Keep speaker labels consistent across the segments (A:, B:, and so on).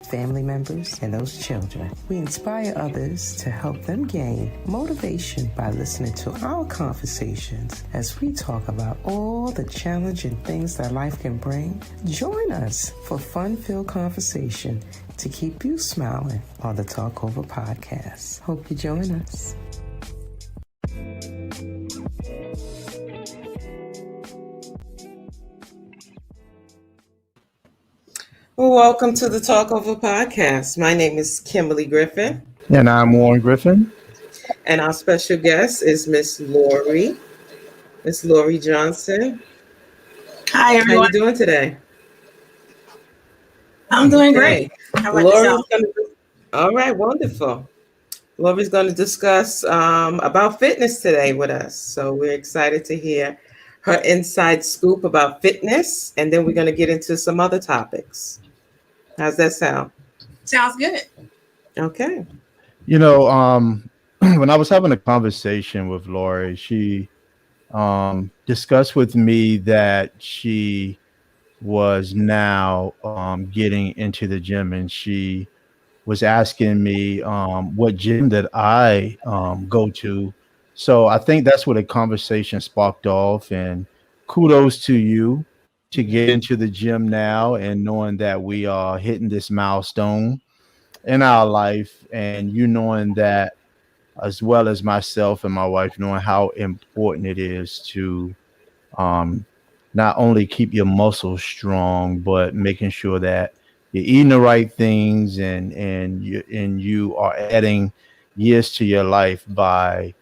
A: family members, and those children. We inspire others to help them gain motivation by listening to our conversations as we talk about all the challenging things that life can bring. Join us for fun-filled conversation to keep you smiling on the Talk Over podcast. Hope you join us. Well, welcome to the Talk Over podcast. My name is Kimberly Griffin.
B: And I'm Warren Griffin.
A: And our special guest is Miss Lorrie Johnson.
C: Hi, everyone.
A: How you doing today?
C: I'm doing great. How about yourself?
A: All right, wonderful. Lorrie's going to discuss about fitness today with us. So we're excited to hear her inside scoop about fitness, and then we're going to get into some other topics. How's that sound?
C: Sounds good.
A: Okay.
B: You know, when I was having a conversation with Lorrie, she discussed with me that she was now getting into the gym, and she was asking me what gym that I go to. So I think that's where the conversation sparked off, and kudos to you to get into the gym now and knowing that we are hitting this milestone in our life, and you knowing that as well as myself and my wife knowing how important it is to not only keep your muscles strong, but making sure that you're eating the right things and you are adding years to your life by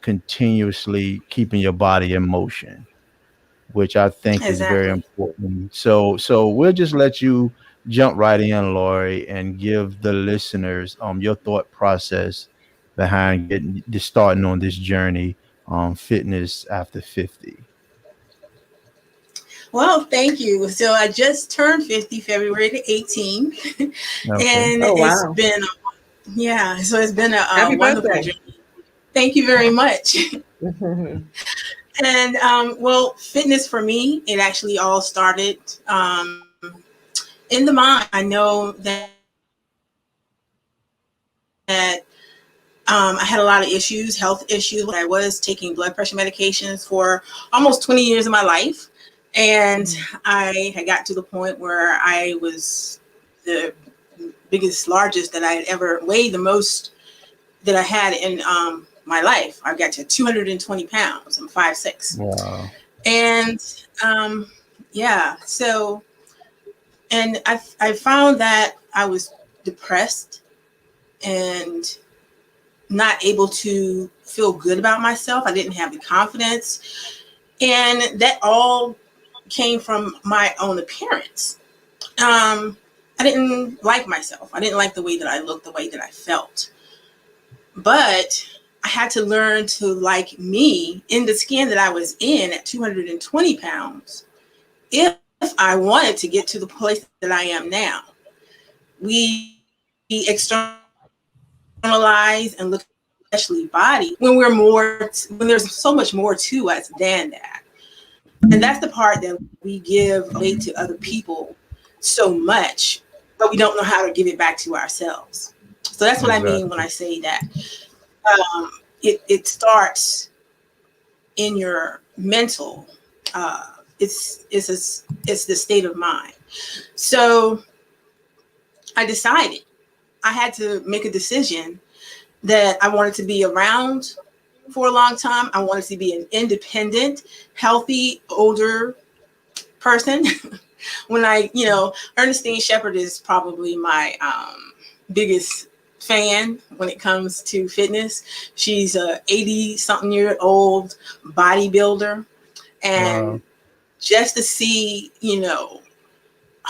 B: continuously keeping your body in motion, which I think is very important. So we'll just let you jump right in, Lorrie, and give the listeners your thought process behind starting on this journey fitness after 50.
C: Well, thank you. So I just turned 50 February the 18th. Okay. And it's been it's been a wonderful journey. Thank you very much. And well, fitness for me, it actually all started in the mind. I know that I had a lot of issues, health issues. I was taking blood pressure medications for almost 20 years of my life. And I had got to the point where I was the biggest, largest that I had ever weighed, the most that I had in my life. I got to 220 pounds. I'm 5'6".
B: Wow.
C: And so, and I found that I was depressed and not able to feel good about myself. I didn't have the confidence. And that all came from my own appearance. I didn't like myself. I didn't like the way that I looked, the way that I felt. But I had to learn to like me in the skin that I was in at 220 pounds if I wanted to get to the place that I am now. We externalize and look, especially body, when when there's so much more to us than that. And that's the part that we give away to other people so much, but we don't know how to give it back to ourselves. So that's what I mean when I say that. It starts in your mental. It's the state of mind. So I decided I had to make a decision that I wanted to be around for a long time. I wanted to be an independent, healthy, older person. When Ernestine Shepherd is probably my biggest fan when it comes to fitness. She's a 80-something-year-old bodybuilder. And just to see,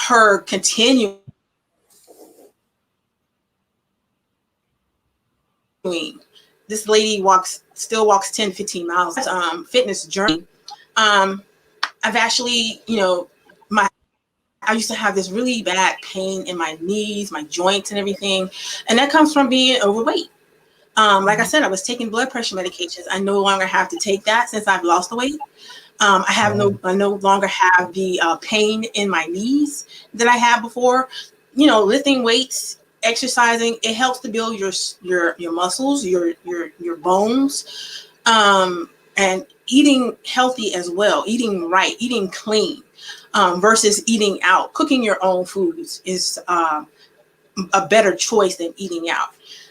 C: her continuing this lady still walks 10, 15 miles, fitness journey. I've actually, I used to have this really bad pain in my knees, my joints and everything. And that comes from being overweight. Like I said, I was taking blood pressure medications. I no longer have to take that since I've lost the weight. I no longer have the pain in my knees that I had before. lifting weights, exercising, it helps to build your muscles, your bones, and eating healthy as well, eating right, eating clean, versus eating out. Cooking your own foods is a better choice than eating out.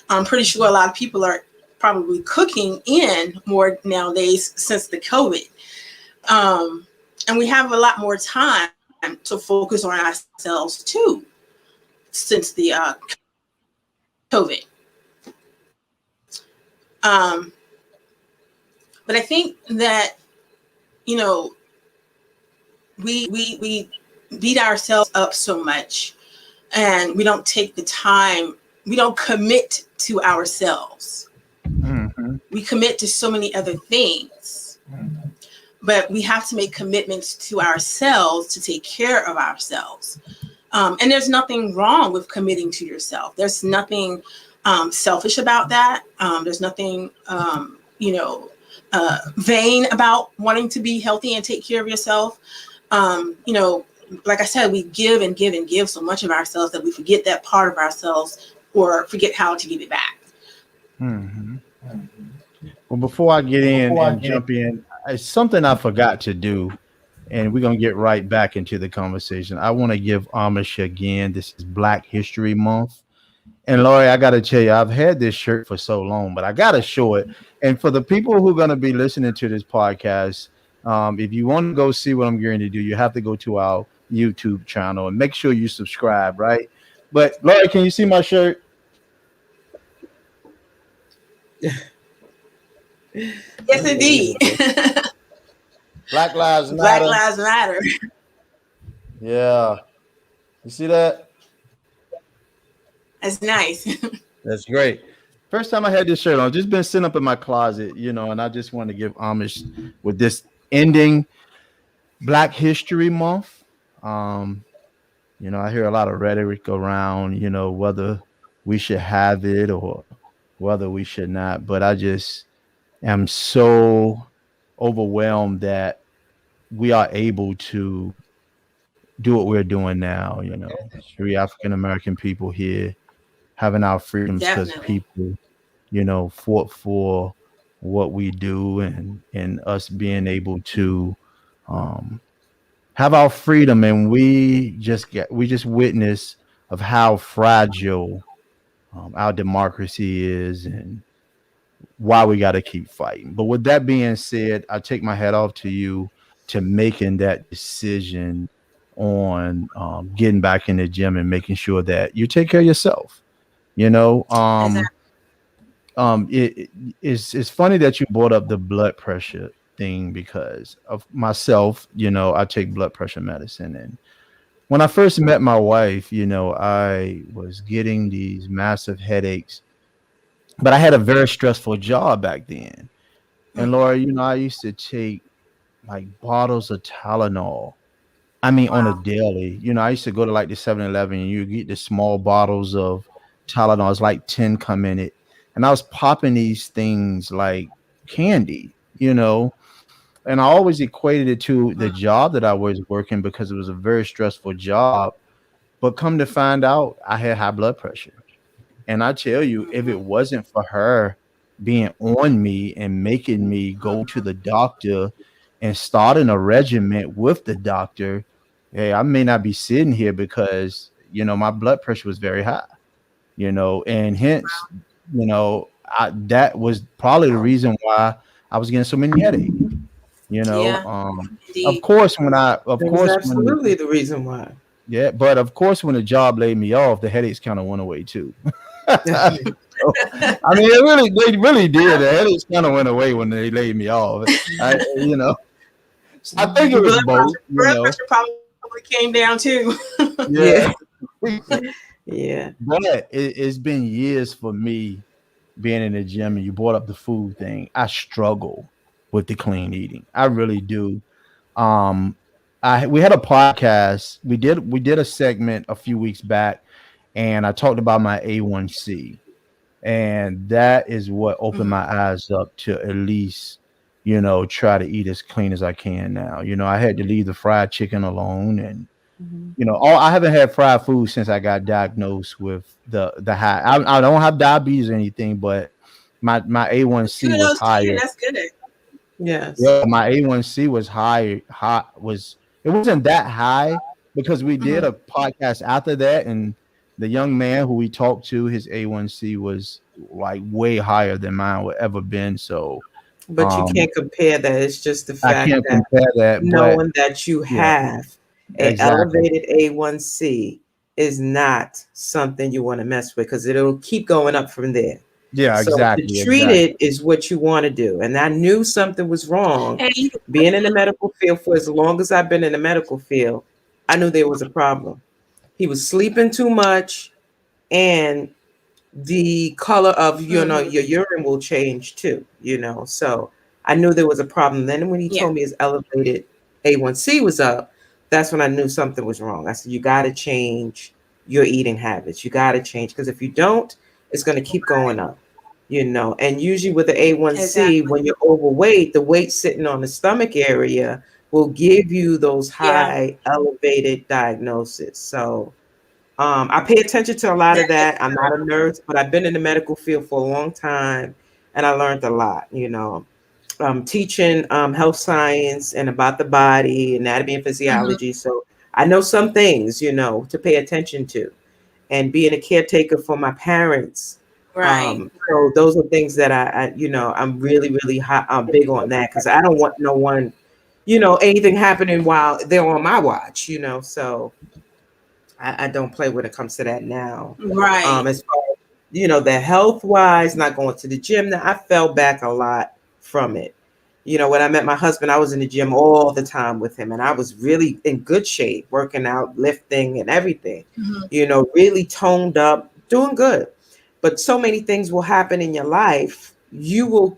C: I'm pretty sure a lot of people are probably cooking in more nowadays since the COVID. And we have a lot more time to focus on ourselves too since the COVID. But I think that, we beat ourselves up so much, and we don't take the time, we don't commit to ourselves.
B: Mm-hmm.
C: We commit to so many other things, but we have to make commitments to ourselves to take care of ourselves. And there's nothing wrong with committing to yourself. There's nothing selfish about that. There's nothing, vain about wanting to be healthy and take care of yourself. Like I said, we give and give and give so much of ourselves that we forget that part of ourselves, or forget how to give it back.
B: Mm-hmm. Well, before I get in and jump in, it's something I forgot to do, and we're going to get right back into the conversation. I want to give homage again. This is Black History Month. And Lorrie, I got to tell you, I've had this shirt for so long, but I got to show it. And for the people who are going to be listening to this podcast, if you want to go see what I'm going to do, you have to go to our YouTube channel and make sure you subscribe, right? But Lorrie, can you see my shirt?
C: Yes, indeed.
B: Black Lives Matter.
C: Black Lives Matter.
B: Yeah. You see that?
C: That's nice.
B: That's great. First time I had this shirt on, just been sitting up in my closet, and I just want to give homage with this ending Black History Month. I hear a lot of rhetoric around, whether we should have it or whether we should not. But I just am so overwhelmed that we are able to do what we're doing now. 3 African American people here having our freedoms because people, fought for what we do, and us being able to have our freedom. And we just witness of how fragile our democracy is, and why we got to keep fighting. But with that being said, I take my hat off to you to making that decision on getting back in the gym and making sure that you take care of yourself. It's funny that you brought up the blood pressure thing, because of myself. I take blood pressure medicine, and when I first met my wife, I was getting these massive headaches, but I had a very stressful job back then. And Laura, I used to take like bottles of Tylenol. I mean, on a daily. I used to go to like the 7-Eleven, and you get the small bottles of Tylenol. It's like 10 come in it. And I was popping these things like candy, and I always equated it to the job that I was working, because it was a very stressful job. But come to find out, I had high blood pressure. And I tell you, if it wasn't for her being on me and making me go to the doctor and starting a regimen with the doctor, hey, I may not be sitting here, because, my blood pressure was very high, and hence, that was probably the reason why I was getting so many headaches. Of course,
A: absolutely the reason why.
B: Yeah, but of course, when the job laid me off, the headaches kind of went away too. I mean, they really did. The headaches kind of went away when they laid me off. I think it was both.
C: Blood pressure probably came down too.
B: Yeah.
A: Yeah.
B: But it's been years for me being in the gym, and you brought up the food thing. I struggle with the clean eating. I really do. We had a podcast. We did a segment a few weeks back, and I talked about my A1C, and that is what opened my eyes up to at least, try to eat as clean as I can now. I had to leave the fried chicken alone, and I haven't had fried food since I got diagnosed with the high. I don't have diabetes or anything, but my A1C was
C: Kudos to you.
B: higher.
C: That's good.
A: Yes.
B: Yeah, my A1C was high. It wasn't that high because we did
C: Mhm.
B: a podcast after that, and the young man who we talked to, his A1C was like way higher than mine would ever been. So
A: But you
B: um,
A: can't compare that. It's just the
B: I
A: fact
B: can't
A: that
B: compare that, but
A: knowing that you
B: yeah,
A: have a
B: exactly.
A: elevated A1C is not something you want to mess with because it'll keep going up from there.
B: Yeah,
A: So to
B: exactly,
A: treat
B: exactly.
A: it is what you want to do. And I knew something was wrong.
C: Hey,
A: Being in the medical field for as long as I've been in the medical field, I knew there was a problem. He was sleeping too much, and the color of
C: mhm.
A: your urine will change too, so I knew there was a problem. Then when he
C: Yeah,
A: told me his elevated A1C was up, that's when I knew something was wrong. I said, you got to change your eating habits. You got to change, because if you don't, it's going to keep going up, and usually with the A1C,
C: exactly.
A: when you're overweight, the weight sitting on the stomach area will give you those
C: Yeah,
A: high elevated diagnoses. So I pay attention to a lot of
C: that is
A: that. I'm not a nurse, but I've been in the medical field for a long time, and I learned a lot. Teaching health science and about the body, anatomy and
C: mhm.
A: physiology. So I know some things, to pay attention to, and being a caretaker for my parents.
C: Right.
A: So those are things that I'm really, really big on that, because I don't want no one, anything happening while they're on my watch. So I don't play when it comes to that now.
C: Right.
A: As far as, the health wise, not going to the gym, now I fell back a lot from it. When I met my husband, I was in the gym all the time with him, and I was really in good shape, working out, lifting, and everything.
C: Mhm.
A: Really toned up, doing good. But so many things will happen in your life, your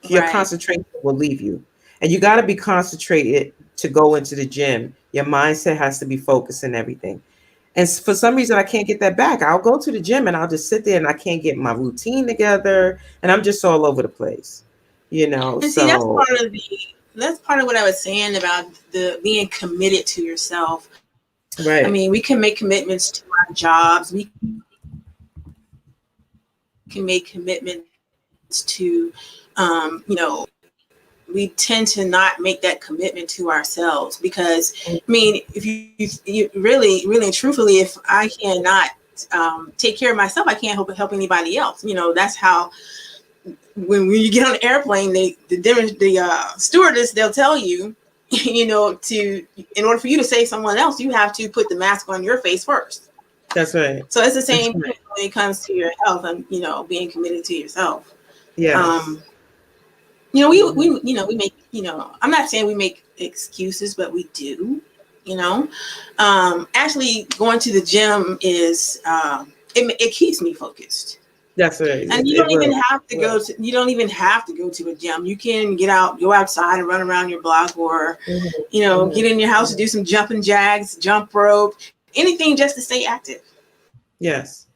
C: Right.
A: concentration will leave you, and you got to be concentrated to go into the gym. Your mindset has to be focused and everything. And for some reason, I can't get that back. I'll go to the gym and I'll just sit there and I can't get my routine together, and I'm just all over the place,
C: And see, that's
A: So,
C: that's part of what I was saying about the being committed to yourself. I
A: right.
C: mean, we can make commitments to our jobs. We can make commitments to, we tend to not make that commitment to ourselves because, I mean, if you really, really and truthfully, if I cannot take care of myself, I can't help anybody else. That's how when you get on an airplane, the stewardess, they'll tell you, in order for you to save someone else, you have to put the mask on your face first.
A: That's right.
C: So it's the
A: That's
C: same thing
A: right.
C: when it comes to your health and being committed to yourself.
A: Yes.
C: Um, we
A: Mhm.
C: we make I'm not saying we make excuses, but we do. Actually, going to the gym is it keeps me focused.
A: That's right.
C: And
A: It will. It will.
C: you don't even have to go to a gym. You can go outside and run around your block, or
A: Mhm.
C: get
A: Mhm.
C: in your house and do some jumping jacks, jump rope, anything just to stay active.
A: Yes.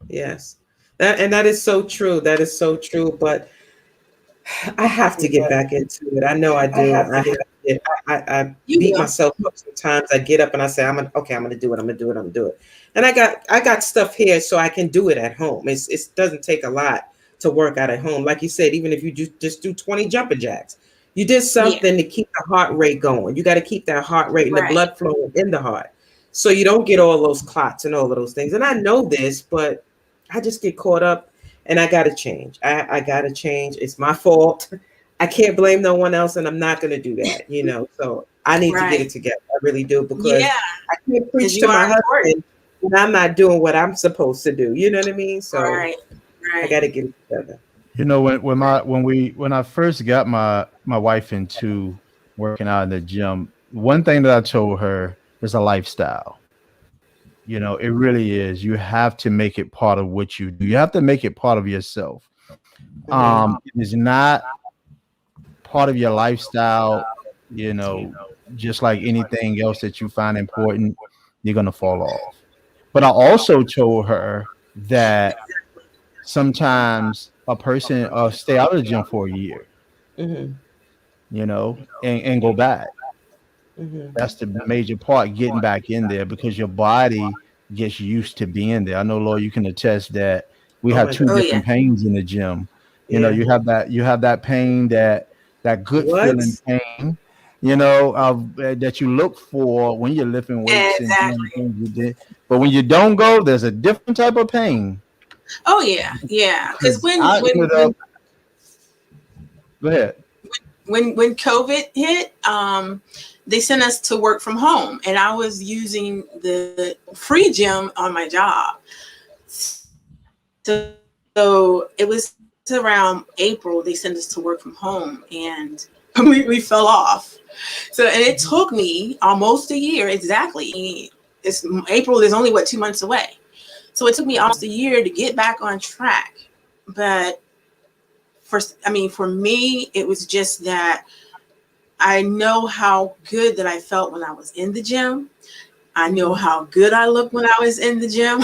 A: Yes. That is so true. That is so true. But I have to get back into it. I know I do. I have to I
C: You
A: beat
C: will.
A: myself up sometimes. I get up and I say, okay, I'm gonna do it, I'm gonna do it, I'm gonna do it. And I got stuff here so I can do it at home. It doesn't take a lot to work out at home. Like you said, even if you just do 20 jumping jacks, you did
C: Yeah.
A: something to keep the heart rate going. You got to keep that heart rate and the
C: Right.
A: blood flowing in the heart, so you don't get all those clots and all of those things. And I know this, but I just get caught up, and I got to change. I got to change. It's my fault. I can't blame no one else, and I'm not going to do that. So I need to get it
C: Right.
A: together. I really do, because
C: Yeah.
A: I can't
C: Because
A: preach
C: you
A: to my
C: are important.
A: husband when I'm not doing what I'm supposed to do. You know what I mean? So
C: Right.
A: I
C: Right.
A: got to get it together.
B: When I first got my wife into working out in the gym, one thing that I told her is a lifestyle. It really is. You have to make it part of what you do. You have to make it part of yourself.
A: Hmm.
B: It is not part of your lifestyle, you know, just like anything else that you find important, you're gonna fall off. But I also told her that sometimes a person stay out of the gym for a year,
A: Hmm.
B: and go back. That's the major part, getting back in there because your body gets used to being there. I know, Lord, you can attest that we
D: Oh
B: have
D: my
B: two
D: God.
C: Oh yeah.
B: different pains in the gym. You know,
D: Yeah.
B: you have that pain, that good
D: What?
B: feeling pain, that you look for when you're lifting weights and doing the
C: Exactly.
B: things you did. But when you don't go, there's a different type of pain.
C: Oh yeah. Yeah. Because
B: Because I ended up, go ahead.
C: when COVID hit, they sent us to work from home, and I was using the free gym on my job. So it was around April they sent us to work from home, and we fell off. So and it took me almost a year exactly. It's April is only what 2 months away. So it took me almost a year to get back on track. But for me, it was just that I know how good that I felt when I was in the gym. I know how good I looked when I was in the gym.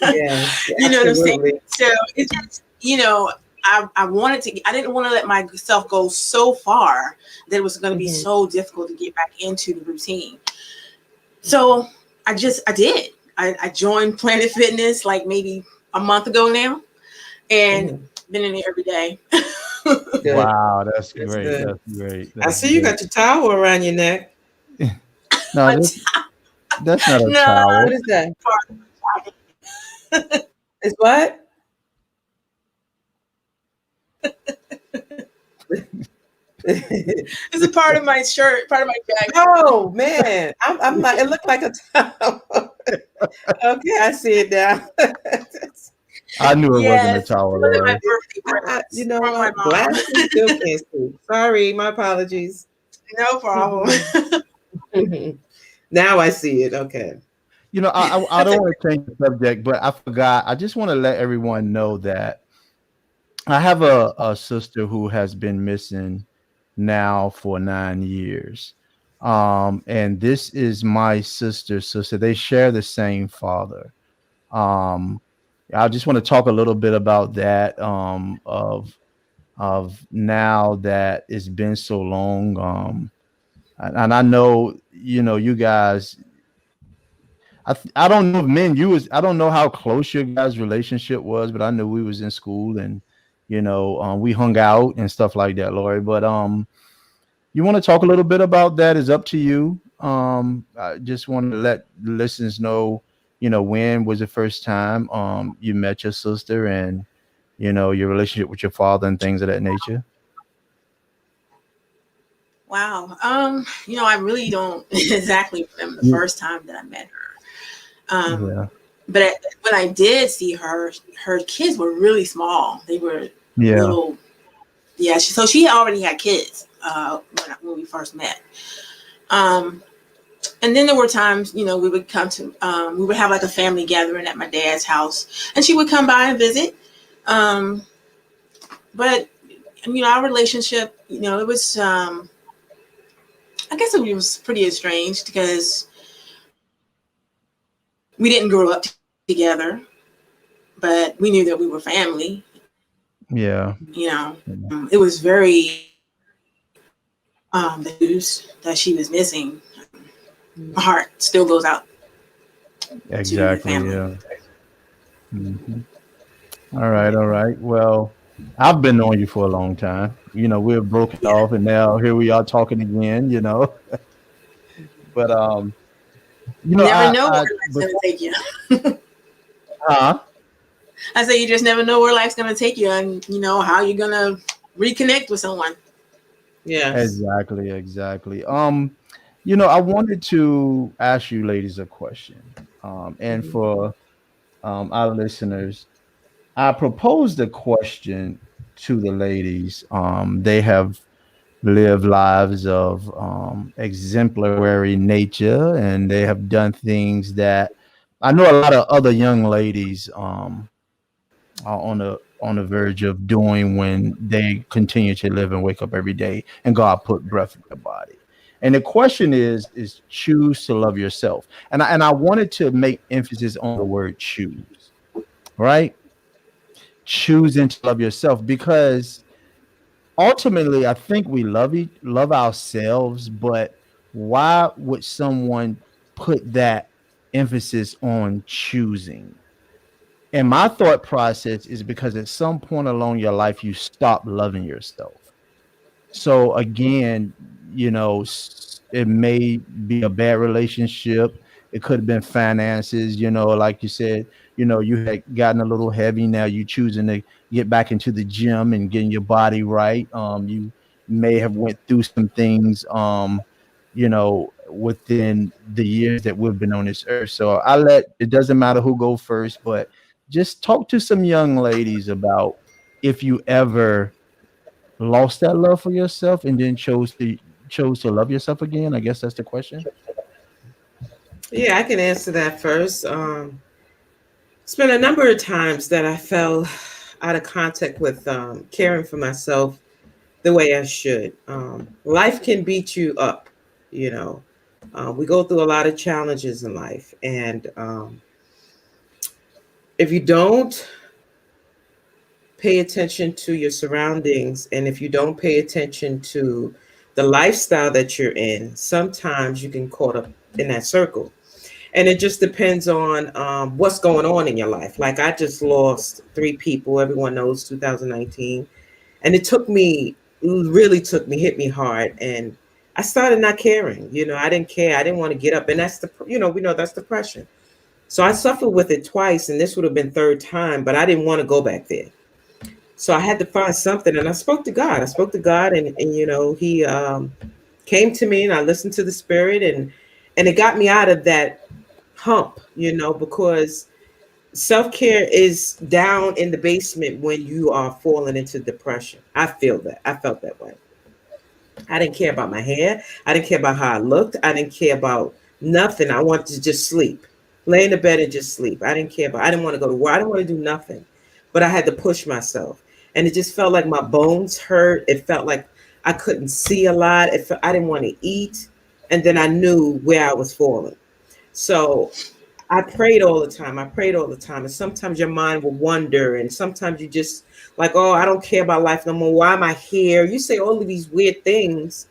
D: Yes,
C: You know what I'm saying?
D: absolutely.
C: So it just, I wanted I didn't want to let myself go so far that it was going to be
D: Mhm.
C: so difficult to get back into the routine. So I did. I joined Planet Fitness like maybe a month ago now, and
D: Mhm.
C: been in there every day.
D: Good.
B: Wow, that's
D: That's
B: great.
D: good.
B: That's great.
D: I
B: That's
D: see you
B: great.
D: got your towel around your neck.
B: No, that's not a
C: No,
D: What
B: towel.
D: is that? It's what?
C: it's a part of my shirt, part of my jacket.
D: Oh man, I'm like it looked like a towel. Okay, I see it now.
B: I knew it wasn't a
C: Yes,
B: towel,
C: one of my
B: Lori.
C: birthday
D: You
C: presents
D: know
C: from my
D: what?
C: mom.
D: Glasses still can't see. Sorry, my apologies.
C: No problem.
D: Now I see it. Okay.
B: I don't want to change the subject, but I forgot. I just want to let everyone know that I have a sister who has been missing now for 9 years. And this is my sister's sister. They share the same father. Um, I just want to talk a little bit about that. Of now that it's been so long. And I know, you guys. I don't know if men you was I don't know how close your guys' relationship was, but I knew we was in school and we hung out and stuff like that, Lori. But you want to talk a little bit about that? Is up to you. I just want to let the listeners know, when was the first time you met your sister and your relationship with your father and things of that nature.
C: Wow. I really don't exactly remember the
B: Yeah.
C: first time that I met her.
B: Yeah.
C: But when I did see her, her kids were really small. They were
B: Yeah.
C: little. Yeah. So she already had kids when we first met. Um, and then there were times, we would we would have like a family gathering at my dad's house, and she would come by and visit. Um, but our relationship, it was. I guess it was pretty estranged because we didn't grow up together, but we knew that we were family.
B: Yeah.
C: It was very the news that she was missing. My heart still goes out to the
B: Exactly.
C: family.
B: Yeah. Mhm. All right, all right. Well, I've been knowing you for a long time. We're broken
C: Yeah.
B: off, and now here we are talking again. But
C: You never know where
B: I
C: life's gonna
B: before,
C: take you.
B: huh?
C: I say you just never know where life's gonna take you, and how you're gonna reconnect with someone.
D: Yes.
B: Exactly, exactly. I wanted to ask you ladies a question. And
D: Mhm.
B: for our listeners, I proposed a question to the ladies. They have live lives of exemplary nature, and they have done things that I know a lot of other young ladies are on the verge of doing when they continue to live and wake up every day and God put breath in their body. And the question is choose to love yourself. And I wanted to make emphasis on the word choose, right? Choosing to love yourself because ultimately I think we love ourselves, but why would someone put that emphasis on choosing? And my thought process is because at some point along your life, you stop loving yourself. So again, it may be a bad relationship. It could have been finances, like you said, you had gotten a little heavy. Now you choosing to get back into the gym and getting your body right. You may have went through some things, within the years that we've been on this earth. So it doesn't matter who go first, but just talk to some young ladies about if you ever lost that love for yourself and then chose to love yourself again. I guess that's the question.
D: Yeah, I can answer that first. It's been a number of times that I fell out of contact with caring for myself the way I should. Life can beat you up, you know. We go through a lot of challenges in life, and if you don't pay attention to your surroundings, and if you don't pay attention to the lifestyle that you're in, sometimes you can caught up in that circle. And it just depends on what's going on in your life. Like I just lost three people. Everyone knows 2019, and it took me, really took me, hit me hard, and I started not caring. I didn't care. I didn't want to get up, and that's we know that's depression. So I suffered with it twice, and this would have been third time, but I didn't want to go back there. So I had to find something, and I spoke to God. I spoke to God, and He came to me, and I listened to the Spirit, and it got me out of that hump, because self-care is down in the basement when you are falling into depression. I feel that. I felt that way. I didn't care about my hair. I didn't care about how I looked. I didn't care about nothing. I wanted to just sleep, lay in the bed and just sleep. I didn't care about, I didn't want to go to work. I didn't want to do nothing, but I had to push myself. And it just felt like my bones hurt. It felt like I couldn't see a lot. I didn't want to eat. And then I knew where I was falling. So I prayed all the time. I prayed all the time. And sometimes your mind will wander. And sometimes you just like, oh, I don't care about life no more. Why am I here? You say all of these weird things,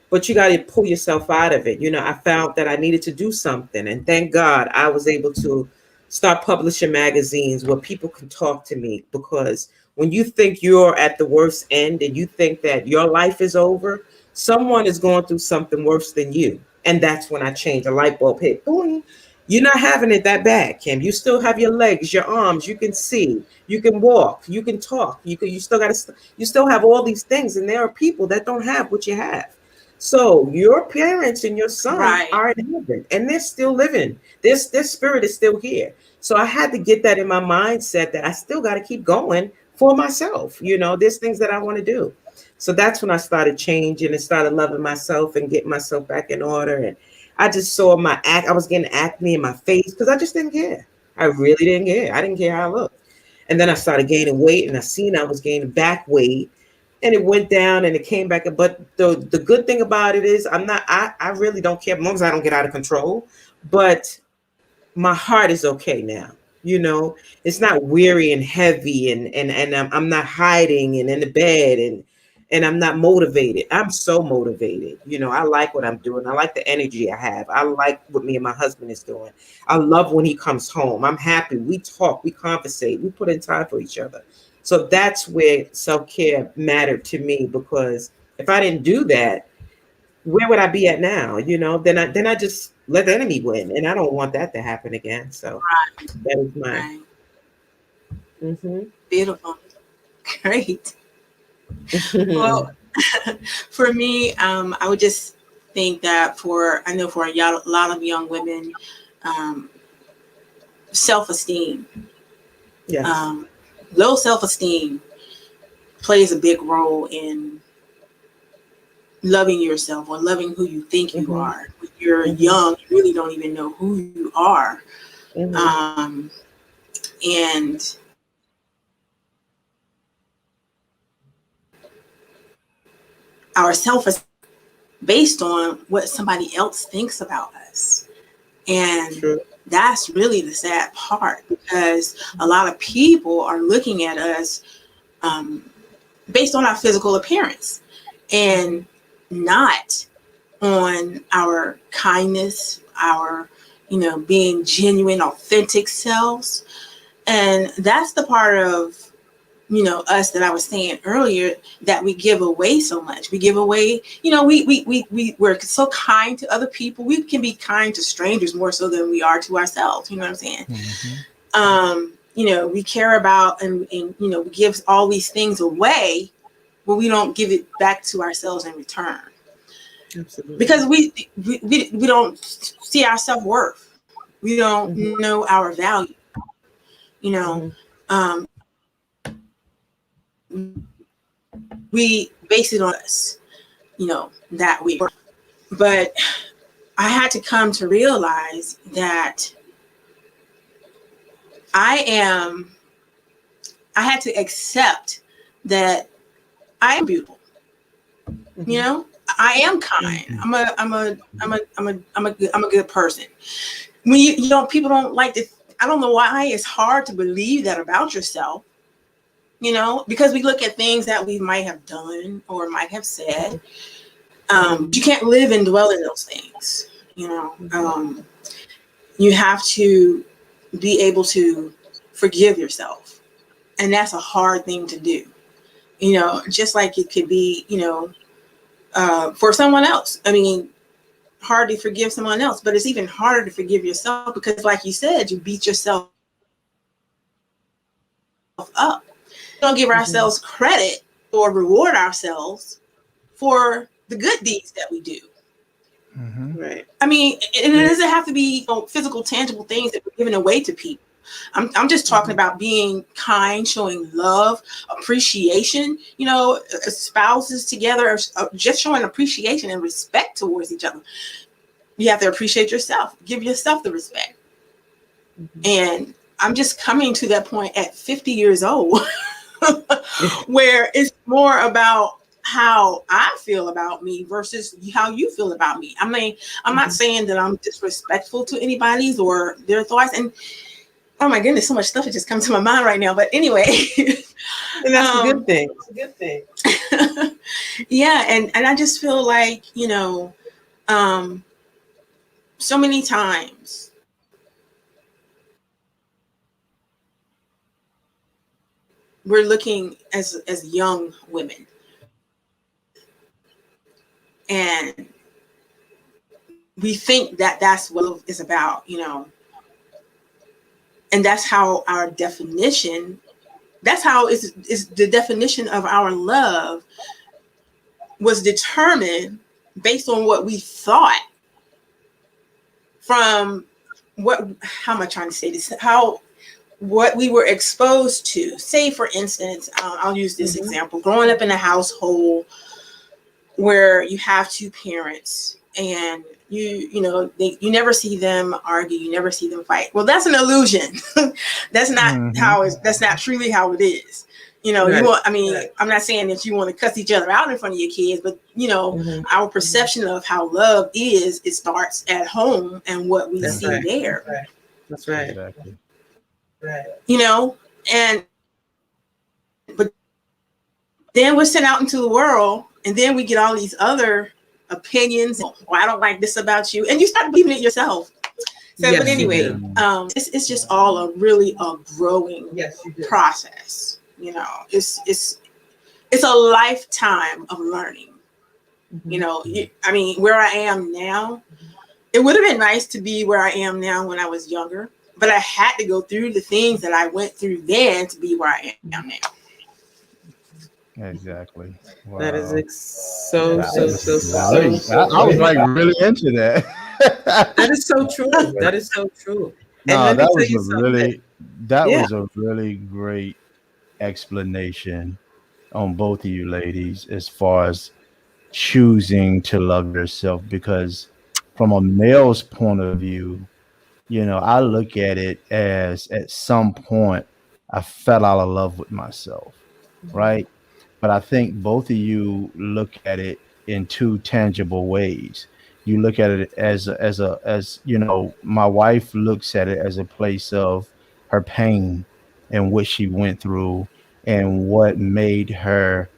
D: but you got to pull yourself out of it. I found that I needed to do something. And thank God I was able to start publishing magazines where people can talk to me, because when you think you're at the worst end and you think that your life is over, someone is going through something worse than you. And that's when I changed. A light bulb hit. Boom. You're not having it that bad, Kim. You still have your legs, your arms. You can see. You can walk. You can talk. You still got to. You still have all these things, and there are people that don't have what you have. So your parents and your son
C: Right.
D: are in heaven, and they're still living. Their spirit is still here. So I had to get that in my mindset that I still got to keep going for myself. There's things that I want to do. So that's when I started changing and started loving myself and getting myself back in order. And I just saw I was getting acne in my face because I just didn't care. I really didn't care. I didn't care how I looked. And then I started gaining weight, and I seen I was gaining back weight, and it went down and it came back. But the good thing about it is I really don't care as long as I don't get out of control. But my heart is okay now. It's not weary and heavy, and I'm not hiding and in the bed, and I'm not motivated. I'm so motivated. I like what I'm doing. I like the energy I have. I like what me and my husband is doing. I love when he comes home. I'm happy. We talk, we conversate, we put in time for each other. So that's where self-care mattered to me, because if I didn't do that, where would I be at now? Then I just let the enemy win, and I don't want that to happen again. So
C: Right.
D: that is my.
C: Right.
D: Mhm.
C: Beautiful. Great. Well, for me, I would just think that I know for a lot of young women, self-esteem,
D: Yes.
C: low self-esteem plays a big role in loving yourself or loving who you think you
D: Mhm.
C: are. When you're
D: Mhm.
C: young, you really don't even know who you are.
D: Mhm.
C: And our self-esteem based on what somebody else thinks about us. And
D: True.
C: that's really the sad part, because a lot of people are looking at us based on our physical appearance and not on our kindness, our, being genuine, authentic selves. And that's the part of, us that I was saying earlier, that we give away so much. We give away, we're so kind to other people. We can be kind to strangers more so than we are to ourselves. You know what I'm saying? We care about and we give all these things away, but we don't give it back to ourselves in return.
D: Absolutely.
C: Because we don't see our self-worth. We don't know our value. We base it on us, that we were. But I had to come to realize that I had to accept that I am beautiful. I am kind. I'm a good person. When people don't like to, I don't know why it's hard to believe that about yourself, because we look at things that we might have done or might have said. You can't live and dwell in those things, you have to be able to forgive yourself. And that's a hard thing to do, just like it could be, for someone else. I mean, hard to forgive someone else, but it's even harder to forgive yourself because, like you said, you beat yourself up. We don't give ourselves credit or reward ourselves for the good deeds that we do.
D: Right.
C: I mean, and it doesn't have to be physical, tangible things that we're giving away to people. I'm just talking about being kind, showing love, appreciation, spouses together, just showing appreciation and respect towards each other. You have to appreciate yourself, give yourself the respect. And I'm just coming to that point at 50 years old where it's more about how I feel about me versus how you feel about me. I mean, I'm not saying that I'm disrespectful to anybody's or their thoughts. And oh my goodness, so much stuff has just come to my mind right now. But anyway.
D: And that's a good thing. It's a good thing.
C: Yeah. And I just feel like, so many times we're looking as young women, and we think that that's what love is about, and that's how our definition, that's how is the definition of our love was determined based on what we thought from how am I trying to say this? What we were exposed to. Say, for instance, I'll use this example. Growing up in a household where you have two parents and you never see them argue, you never see them fight. Well, that's an illusion. That's not that's not truly how it is. Right. I'm not saying that you want to cuss each other out in front of your kids, but our perception of how love is, it starts at home and what we see there.
D: Right. That's right.
B: Exactly.
D: Right.
C: But then we're sent out into the world, and then we get all these other opinions. I don't like this about you, and you start believing it yourself. So, yes, but anyway, it's just all a growing process. It's a lifetime of learning. Where I am now, it would have been nice to be where I am now when I was younger, but I had to go through the things that I went through then to be where I am now.
B: Exactly. Wow.
D: That is so.
B: I was like really into that.
D: That is so true. That is so true.
B: No, that was a really great explanation on both of you ladies as far as choosing to love yourself, because from a male's point of view, I look at it as at some point I fell out of love with myself, right? But I think both of you look at it in two tangible ways. You look at it as my wife looks at it as a place of her pain and what she went through and what made her,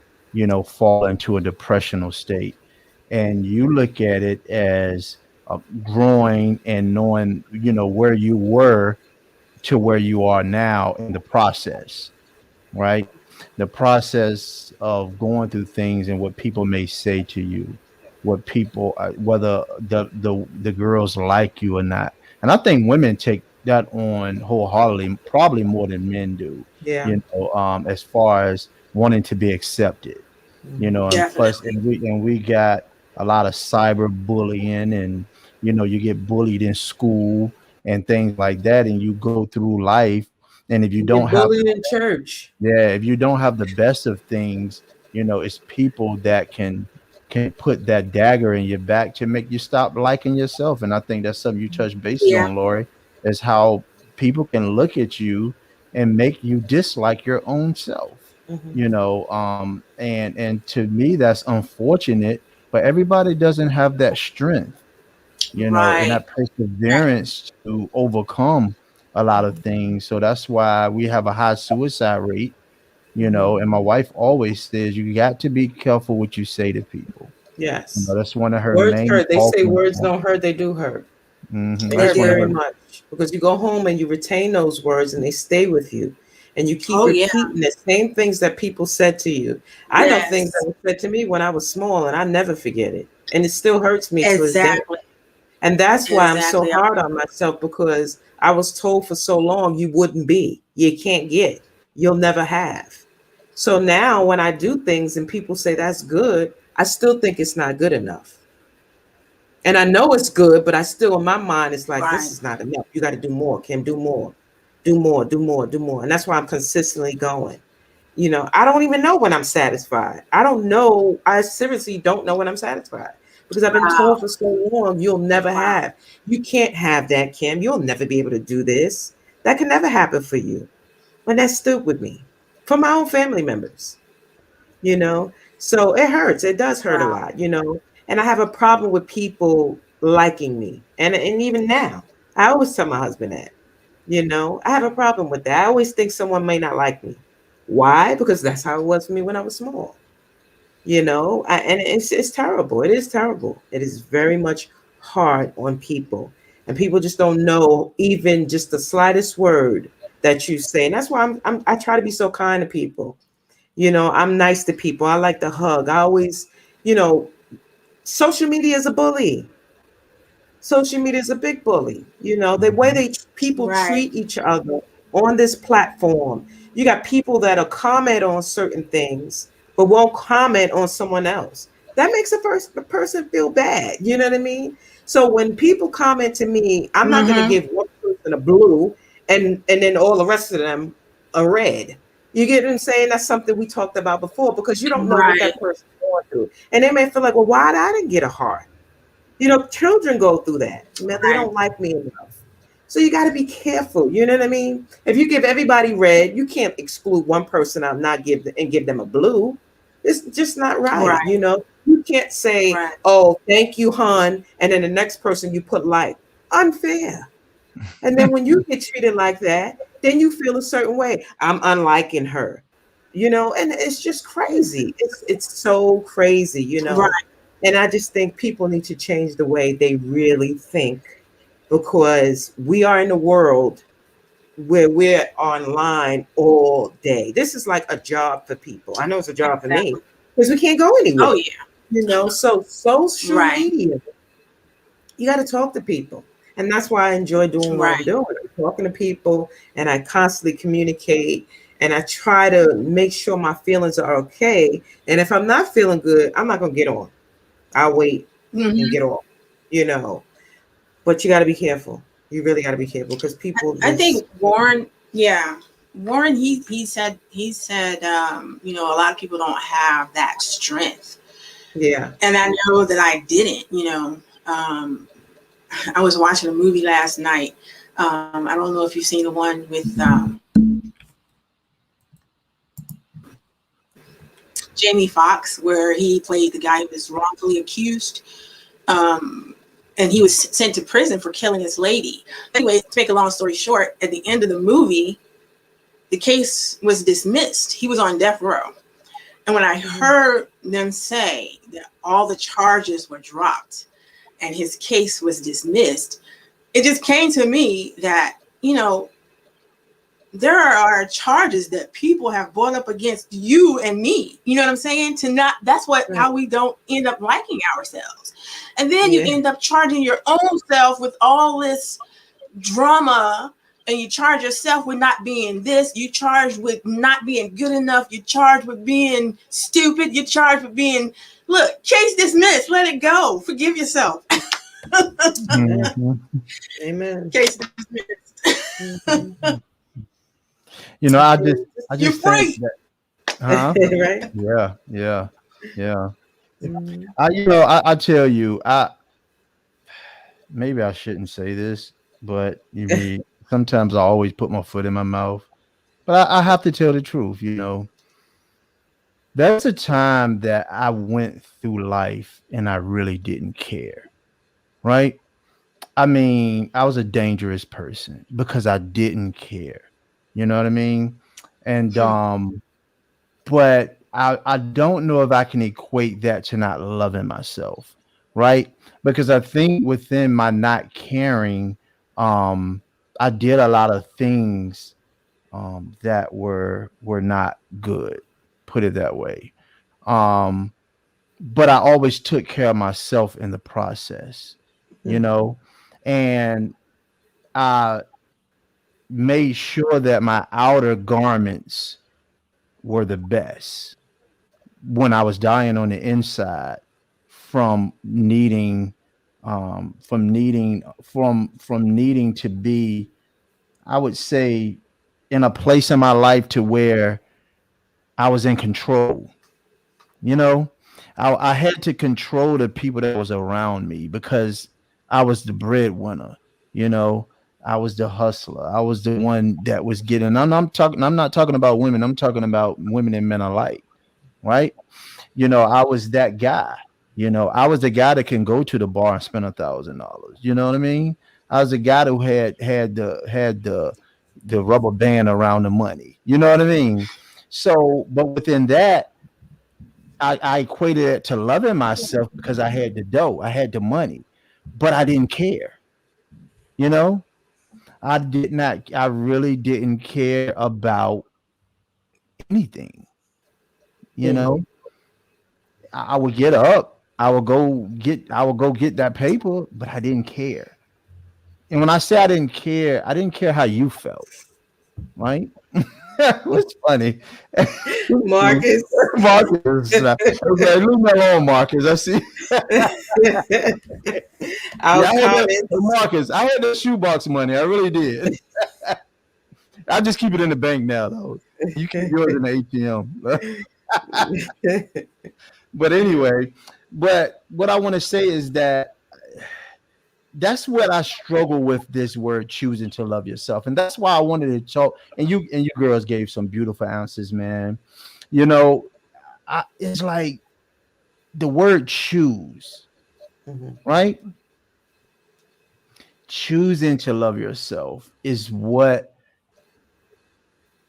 B: fall into a depressional state. and you look at it as growing and knowing, where you were to where you are now in the process, right? The process of going through things and what people may say to you, what people, whether the girls like you or not. And I think women take that on wholeheartedly, probably more than men do,
D: Yeah.
B: as far as wanting to be accepted, and plus,
C: Definitely.
B: and we got a lot of cyber bullying, and you get bullied in school and things like that, and you go through life, and if you
D: You
B: don't
D: get
B: have
D: bullied in church.
B: yeah, if you don't have the best of things, it's people that can put that dagger in your back to make you stop liking yourself. And I think that's something you touch bases
C: Yeah.
B: on, Lori, is how people can look at you and make you dislike your own self.
D: Hmm.
B: And to me that's unfortunate, but everybody doesn't have that strength, and
C: Right.
B: that
C: Right.
B: perseverance to overcome a lot of things. So that's why we have a high suicide rate,
D: Hmm.
B: and my wife always says you got to be careful what you say to people.
D: Yes.
B: That's one of her
D: Words
B: main
D: hurt. They say
B: talking
D: words
B: points.
D: don't hurt, they do hurt. They
C: They
B: That's
D: hurt
B: one of
C: do.
D: very
B: her.
D: much because you go home and you retain those words and they stay with you. And you keep
C: Oh yeah.
D: repeating the same things that people said to you. I know things that
C: Yes.
D: were said to me when I was small and I never forget it. And it still hurts me to this day.
C: Exactly.
D: And that's why I'm so
C: Exactly.
D: hard on myself because I was told for so long you wouldn't be, you can't get, you'll never have. So now when I do things and people say that's good, I still think it's not good enough. And I know it's good, but I still, in my mind, it's like, this
C: Right.
D: is not enough. You got to do more, Kim, do more, do more, do more, do more. And that's why I'm consistently going. I don't even know when I'm satisfied. I don't know. I seriously don't know when I'm satisfied because I've been told
C: Wow.
D: for so long, you'll never
C: Wow.
D: have. You can't have that, Kim. You'll never be able to do this. That can never happen for you. And that stood with me from my own family members, you know? So it hurts. It does hurt a
C: Wow.
D: lot. And I have a problem with people liking me. And even now, I always tell my husband that, I have a problem with that. I always think someone may not like me. Why? Because that's how it was for me when I was small. And it's terrible. It is terrible. It is very much hard on people. And people just don't know even just the slightest word that you say. And that's why I try to be so kind to people. I'm nice to people. I like to hug. I always, you know, social media is a bully. Social media is a big bully. The way people
C: Right.
D: treat each other on this platform. You got people that'll comment on certain things, but won't comment on someone else. That makes a person feel bad. You know what I mean? So when people comment to me, I'm not going to
C: Mm-hmm.
D: give one person a blue and then all the rest of them a red. You get what I'm saying? That's something we talked about before because you don't know what
C: Right.
D: that person's going through. And they may feel like, well, why did I didn't get a heart? Children go through that. They
C: Right.
D: don't like me enough. So you got to be careful. You know what I mean? If you give everybody red, you can't exclude one person out, not give them a blue. It's just not right.
C: Right.
D: You can't say,
C: Right.
D: "Oh, thank you, hon," and then the next person you put like unfair. And then when you get treated like that, then you feel a certain way. I'm unliking her. And it's just crazy. It's so crazy.
C: Right.
D: And I just think people need to change the way they really think because we are in a world where we're online all day. This is like a job for people. I know it's a job for me
C: Exactly.
D: because we can't go
C: Oh
D: anywhere.
C: yeah.
D: So social
C: Right.
D: media, you got to talk to people. And that's why I enjoy doing what I'm
C: Right.
D: doing. I'm talking to people and I constantly communicate and I try to make sure my feelings are okay. And if I'm not feeling good, I'm not going to get on. I'll wait and
C: Mm-hmm.
D: get off. But you got to be careful. You really got to be careful because people
C: I
D: just,
C: think Warren. Yeah. Warren. He said. A lot of people don't have that strength,
D: yeah.
C: and I know that I didn't. I was watching a movie last night. I don't know if you've seen the one with Jamie Foxx, where he played the guy who was wrongfully accused. And he was sent to prison for killing his lady. Anyway, to make a long story short, at the end of the movie, the case was dismissed. He was on death row. And when I heard them say that all the charges were dropped and his case was dismissed, it just came to me that, you know, there are charges that people have brought up against you and me. You know what I'm saying? That's how we don't end up liking ourselves. And then you end up charging your own self with all this drama, and you charge yourself with not being this, you charge with not being good enough, you charge with being stupid, you charge with being, look, case dismissed, let it go, forgive yourself.
B: Mm-hmm.
D: Amen.
C: Case dismissed.
B: Mm-hmm. You know, I just
C: You're
B: think
C: free.
B: that, huh?
D: Right?
B: Yeah.
D: Mm-hmm.
B: I tell you, maybe I shouldn't say this, but you mean sometimes I always put my foot in my mouth. But I have to tell the truth, you know. That's a time that I went through life and I really didn't care, right? I mean, I was a dangerous person because I didn't care. You know what I mean? And but I don't know if I can equate that to not loving myself, right? Because I think within my not caring, um, I did a lot of things that were not good, put it that way. Um, but I always took care of myself in the process, you know, and I made sure that my outer garments were the best when I was dying on the inside from needing from needing to be, I would say, in a place in my life to where I was in control. You know, I had to control the people that was around me because I was the breadwinner. You know, I was the hustler. I was the one that was getting. I'm talking. I'm not talking about women. I'm talking about women and men alike. Right? You know, I was that guy. You know, I was the guy that can go to the bar and spend $1,000. You know what I mean? I was the guy who had the rubber band around the money. You know what I mean? So, but within that, I equated it to loving myself because I had the dough, I had the money, but I didn't care. You know, I did not. I really didn't care about anything. You know, I would get up, I would go get that paper, but I didn't care. And when I say I didn't care how you felt, right? What's funny?
D: Marcus.
B: Marcus, okay, leave me alone, Marcus. I see.
D: Our
B: Yeah,
D: comments.
B: Marcus, I had the shoebox money. I really did. I just keep it in the bank now, though. You keep yours in the ATM. But anyway, but what I want to say is that that's what I struggle with this word choosing to love yourself. And that's why I wanted to talk. And you girls gave some beautiful answers, man. You know, it's like the word choose, right? Choosing to love yourself is what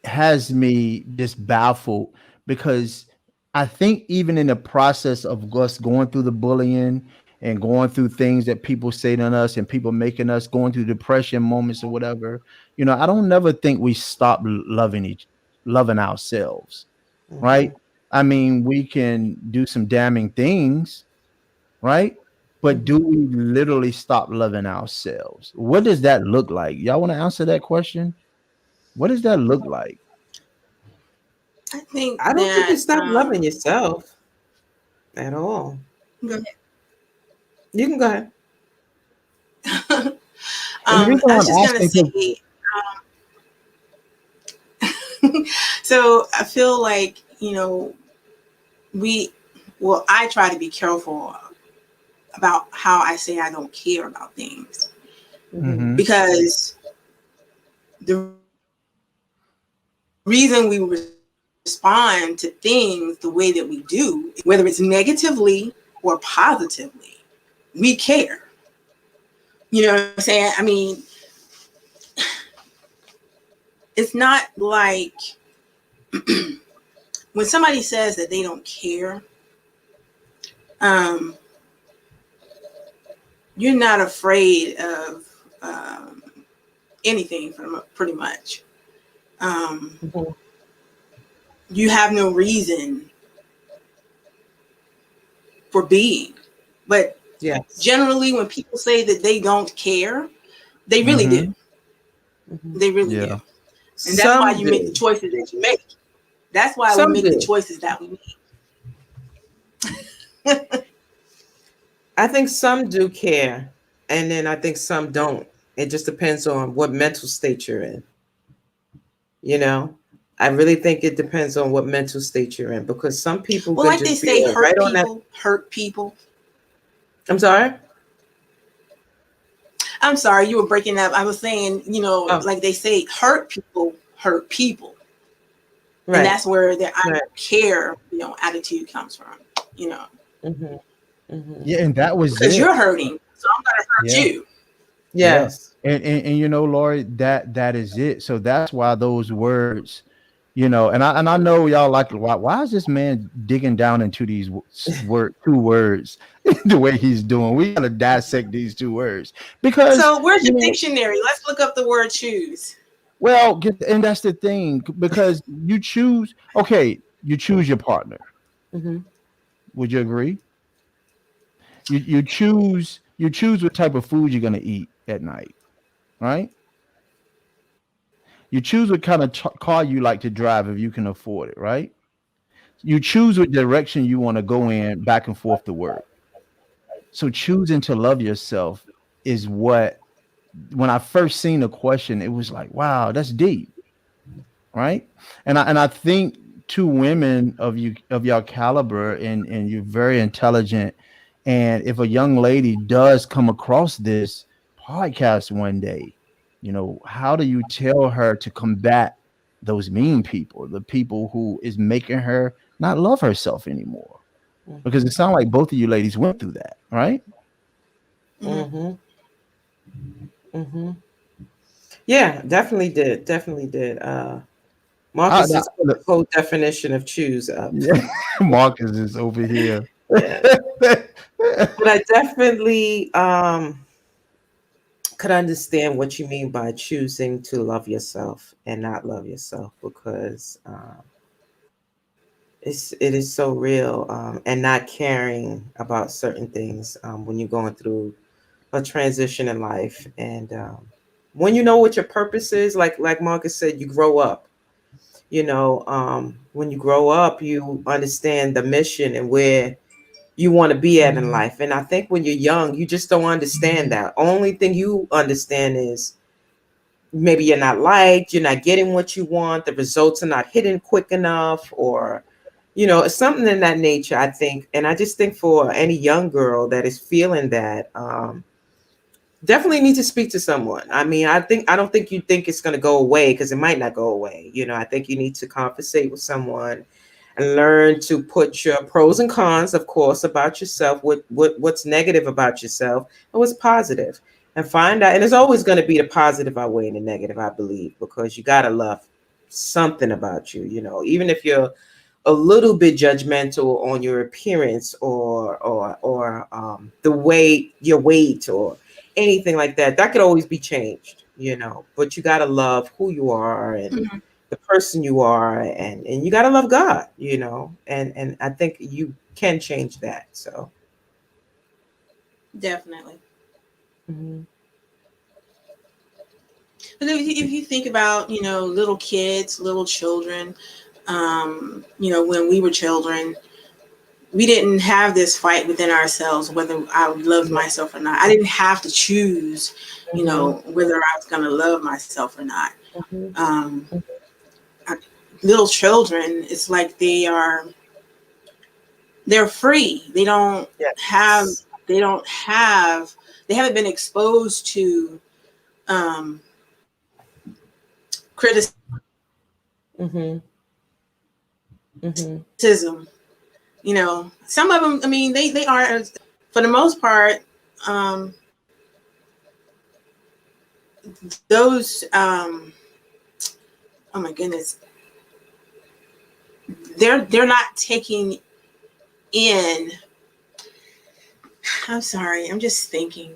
B: has me just baffled because I think even in the process of us going through the bullying and going through things that people say to us and people making us going through depression moments or whatever, you know, I don't never think we stop loving ourselves, right? I mean, we can do some damning things, right? But do we literally stop loving ourselves? What does that look like? Y'all want to answer that question? What does that look like?
C: I think
D: I don't think you
C: that
D: stop loving yourself at all.
C: go ahead.
D: You can go ahead.
B: And the reason
C: I
B: why
C: was
B: I'm
C: just gonna
B: asking,
C: say, so I feel like, you know, I try to be careful about how I say I don't care about things because the reason we respond to things the way that we do, whether it's negatively or positively, we care. You know what I'm saying? I mean, it's not like when somebody says that they don't care, um, you're not afraid of anything from pretty much.
D: Mhm.
C: You have no reason for being. But
D: Yes.
C: generally, when people say that they don't care, they really do.
B: Mm-hmm.
D: Mhm.
C: They really do.
B: Yeah.
C: And that's why
D: Some
C: you make the
D: do.
C: choices that you make. That's why we
D: Some
C: make the
D: do.
C: choices that we make.
D: I think some do care, and then I think some don't. It just depends on what mental state you're in. You know, I really think it depends on what mental state you're in, because some people
C: Well,
D: could
C: like they
D: just be
C: say,
D: right
C: hurt
D: on that.
C: people hurt people.
D: I'm sorry.
C: I'm sorry, you were breaking up. I was saying,
D: Oh,
C: like they say, hurt people hurt people. And
D: right,
C: that's where their I
D: right.
C: don't care, attitude comes from, you know,
D: Hmm. Hmm.
B: Yeah, and that was
C: because
B: it.
C: you're hurting. So I'm going to hurt
B: Yeah.
C: you.
B: Yeah.
D: Yes.
B: And Lori, that is it. So that's why those words, and I know y'all like, why is this man digging down into these two words the way he's doing? We gotta dissect these two words because
C: So where's
B: you
C: your
B: know,
C: dictionary? Let's look up the word choose.
B: well, and that's the thing, because you choose your partner.
D: Hmm.
B: Would you agree? You choose what type of food you're gonna eat at night, right? You choose what kind of car you like to drive if you can afford it, right? You choose what direction you want to go in back and forth to work. So choosing to love yourself is what, when I first seen the question, it was like, wow, that's deep, right? And I think two women of your caliber, and you're very intelligent. And if a young lady does come across this podcast one day, how do you tell her to combat those mean people, the people who is making her not love herself anymore? Because it sounds like both of you ladies went through that, right?
C: Hmm.
D: Hmm. Hmm. Yeah, definitely did. Definitely did.
B: I,
D: Marcus
B: I,
D: is put the whole definition of choose up.
B: yeah, Marcus is over here.
D: Yeah. But I definitely could understand what you mean by choosing to love yourself and not love yourself, because it is so real, and not caring about certain things when you're going through a transition in life, and when you know what your purpose is, like Marcus said, you grow up. When you grow up, you understand the mission and where you want to be at in life. And I think when you're young, you just don't understand that. Only thing you understand is maybe you're not liked, you're not getting what you want, the results are not hitting quick enough, or it's something in that nature, I think. And I just think for any young girl that is feeling that, definitely need to speak to someone. I mean, I don't think you think it's going to go away, because it might not go away. I think you need to conversate with someone and learn to put your pros and cons, of course, about yourself, what's negative about yourself and what's positive, and find out. And it's always going to be the positive outweighing the negative, I believe, because you got to love something about you, even if you're a little bit judgmental on your appearance, or the way your weight or anything like that. That could always be changed, but you got to love who you are, and
C: Hmm.
D: the person you are, and you got to love God, and I think you can change that. So
C: Definitely.
D: mhm.
C: But if you think about, little kids, little children, when we were children, we didn't have this fight within ourselves whether I loved myself or not. I didn't have to choose,
D: Mhm.
C: whether I was going to love myself or not.
D: Mhm.
C: Um, I- Little children, it's like they're free. Have,
D: Yes.
C: they don't have, they haven't been exposed to um,
D: Mhm. Mhm.
C: criticism. Some of them, I mean, they are, for the most part, um, those, oh my goodness, they're not taking in. I'm sorry, I'm just thinking.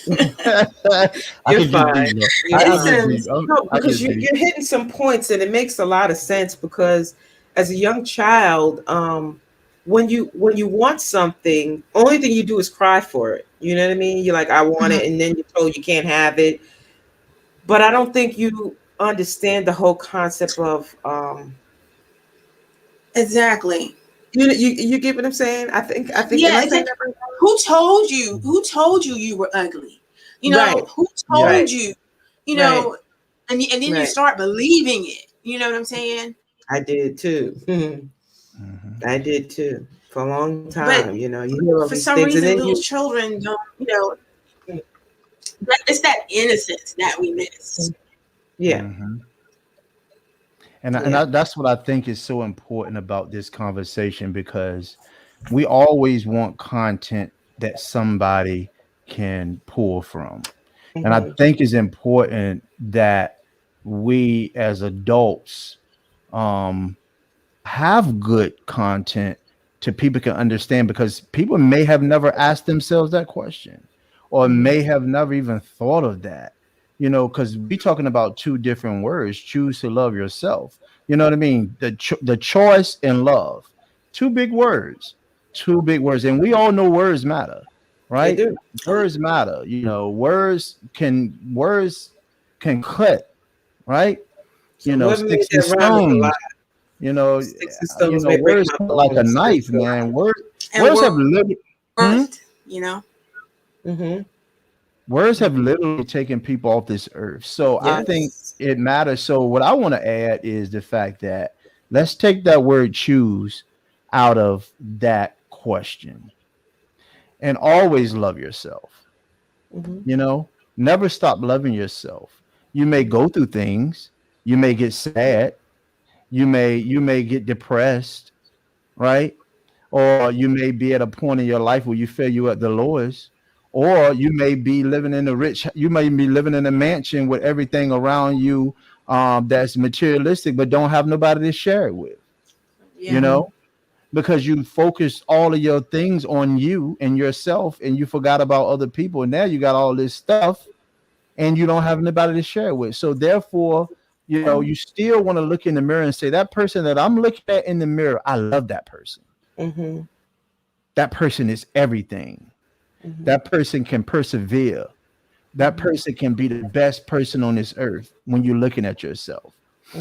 D: You're fine. No, because
B: you.
D: you're hitting some points, and it makes a lot of sense. Because as a young child, when you want something, only thing you do is cry for it. You know what I mean? You're like, I want it, and then you're told you can't have it. But I don't think you understand the whole concept of
C: Exactly.
D: You get what I'm saying? I think.
C: Yeah.
D: Am I saying that right?
C: Who told you? Who told you you were ugly? You know,
D: Right.
C: who told you? You know,
D: Right.
C: and then you
D: Right.
C: start believing it. You know what I'm saying?
D: I did too. I did too for a long time.
C: But
D: you know, you hear all
C: for
D: these
C: some
D: things, and
C: reason,
D: then
C: little children don't. You know, it's that innocence that we miss.
D: Yeah.
B: And that's what I think is so important about this conversation, because we always want content that somebody can pull from. And I think it's important that we as adults have good content to people can understand, because people may have never asked themselves that question, or may have never even thought of that, because we're talking about two different words: choose to love yourself. You know what I mean? The choice and love, two big words, and we all know words matter, right?
D: They do.
B: Words matter. Words can cut, right?
D: So what made
B: Sticks and
D: that rhyme is a
B: stones.
D: lot. Sticks and stones may break
B: Words
D: my
B: cut like a
D: bones.
B: knife, man. Words
C: And
B: have literally,
C: you know.
B: words have literally taken people off this earth. So I think it matters. So what I want to add is the fact that let's take that word choose out of that question, and always love yourself. Never stop loving yourself. You may go through things, you may get sad, you may get depressed, right? Or you may be at a point in your life where you feel you at the lowest, or you may be living in a mansion with everything around you that's materialistic, but don't have nobody to share it with. Because you focused all of your things on you and yourself, and you forgot about other people. And now you got all this stuff, and you don't have anybody to share it with. So therefore, you still want to look in the mirror and say, that person that I'm looking at in the mirror, I love that person. That person is everything. That person can persevere. That person can be the best person on this earth when you're looking at yourself.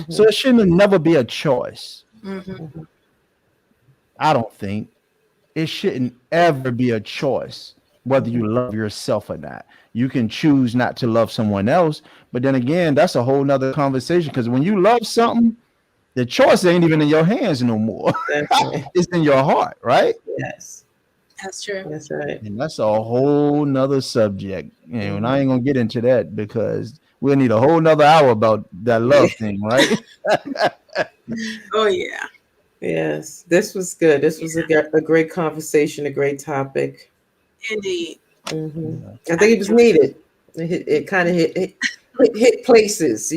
B: So it shouldn't never be a choice. I don't think it shouldn't ever be a choice whether you love yourself or not. You can choose not to love someone else, but then again, that's a whole nother conversation, because when you love something, the choice ain't even in your hands no more. It's in your heart, right?
D: Yes.
C: That's true.
D: That's right.
B: And that's a whole nother subject. And I ain't gonna get into that, because we'll need a whole nother hour about that love thing, right?
C: Oh yeah.
D: Yes. This was good. This was a great conversation, a great topic.
C: Indeed.
D: I think it was needed. It kind of hit places,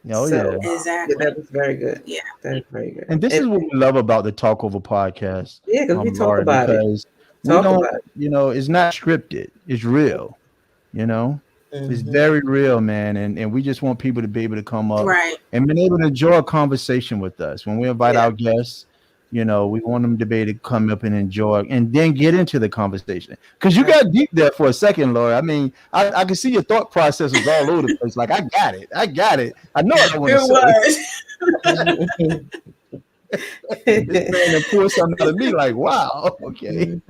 B: Oh,
D: so,
B: yeah.
C: Exactly.
D: that was very good.
C: Yeah.
D: That was very good.
B: And this is what we love about the Talk Over podcast.
D: Yeah, because we talk
B: Lorrie,
D: about it.
B: because we don't, it's not scripted. It's real. It's very real, man. And we just want people to be able to come up and be able to enjoy a conversation with us. When we invite our guests, we want them to be able to come up and enjoy and then get into the conversation. Because you got deep there for a second, Lorrie. I mean, I can see your thought process was all over the place. Like, I got it. I know what I want to say. This man pulled something out of me like, wow, okay.